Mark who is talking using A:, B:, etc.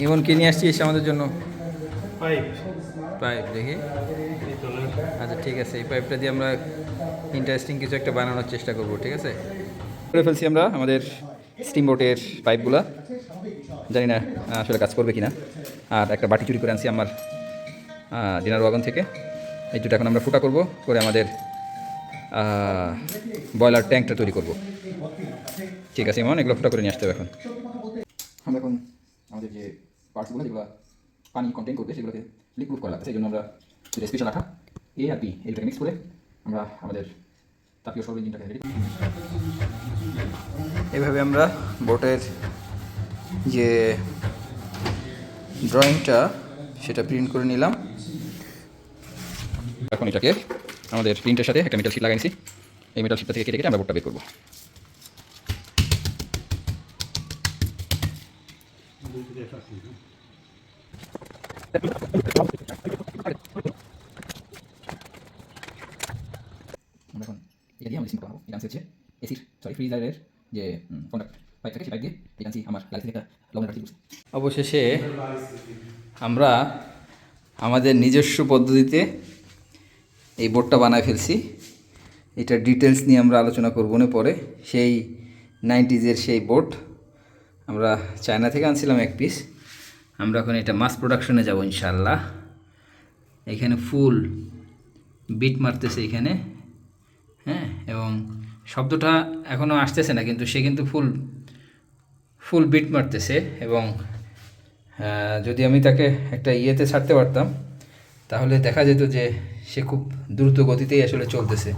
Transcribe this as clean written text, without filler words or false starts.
A: ইমন কি নিয়ে আসছিস আমাদের জন্য?
B: পাইপ।
A: পাইপ দেখি। আচ্ছা ঠিক আছে, এই পাইপটা দিয়ে আমরা ইন্টারেস্টিং কিছু একটা বানানোর চেষ্টা করব, ঠিক আছে? করে ফেলছি আমরা আমাদের স্টিম বোটের পাইপগুলা। জানি না আসলে কাজ করবে কিনা। আর একটা বাটি চুরি করে আনছি আমার ডিনার ওয়াগন থেকে। এই দুটো এখন আমরা ফুটা করব, করে আমাদের বয়লার ট্যাঙ্কটা তৈরি করব। ঠিক আছে ইমন, এগুলো ফুটা করে নিয়ে আসতে হবে এখন। আমরা এখন আমাদের যে পার্টসগুলো যেগুলো পানি কন্টেন করবে সেগুলোকে লিকুইড করা লাগছে, সেই জন্য আমরা যেটা স্পেশাল রাখা এ আর বি এইটাকে মিক্স করে আমরা আমাদের তাপীয় সৌর ইঞ্জিনটাকে রেডি। এভাবে আমরা বোটের যে ড্রয়িংটা সেটা প্রিন্ট করে নিলাম। এখন এটাকে আমাদের প্রিন্টের সাথে একটা মেটাল শিট লাগাইছি, এই মেটাল শিটটা থেকে কেটে কেটে আমরা বোটটা বের করবো। আমরা এখন এটা দিয়ে আমাদের সিম করাবো। এটা হচ্ছে এসির ফ্রিজারের যে কন্ডাক্ট পাইপ থাকে, সেই পাইপ দিয়ে এটা আমার লাইট থেকে একটা লবণের পার্টি করছি। অবশেষে আমরা আমাদের নিজস্ব পদ্ধতিতে এই বোর্ডটা বানায় ফেলছি। এটার ডিটেলস নিয়ে আমরা আলোচনা করবো না পরে। সেই 90s সেই বোর্ড আমরা চায়না থেকে আনছিলাম এক পিস। আমরা এখন এটা মাস প্রোডাকশনে যাব ইনশাল্লাহ। এখানে ফুল বিট মারতেছে এখানে, হ্যাঁ, এবং শব্দটা এখনও আসতেছে না, কিন্তু সে কিন্তু ফুল বিট মারতেছে। এবং যদি আমি তাকে একটা ইয়েতে ছাড়তে পারতাম তাহলে দেখা যেত যে সে খুব দ্রুত গতিতেই আসলে চলতেছে।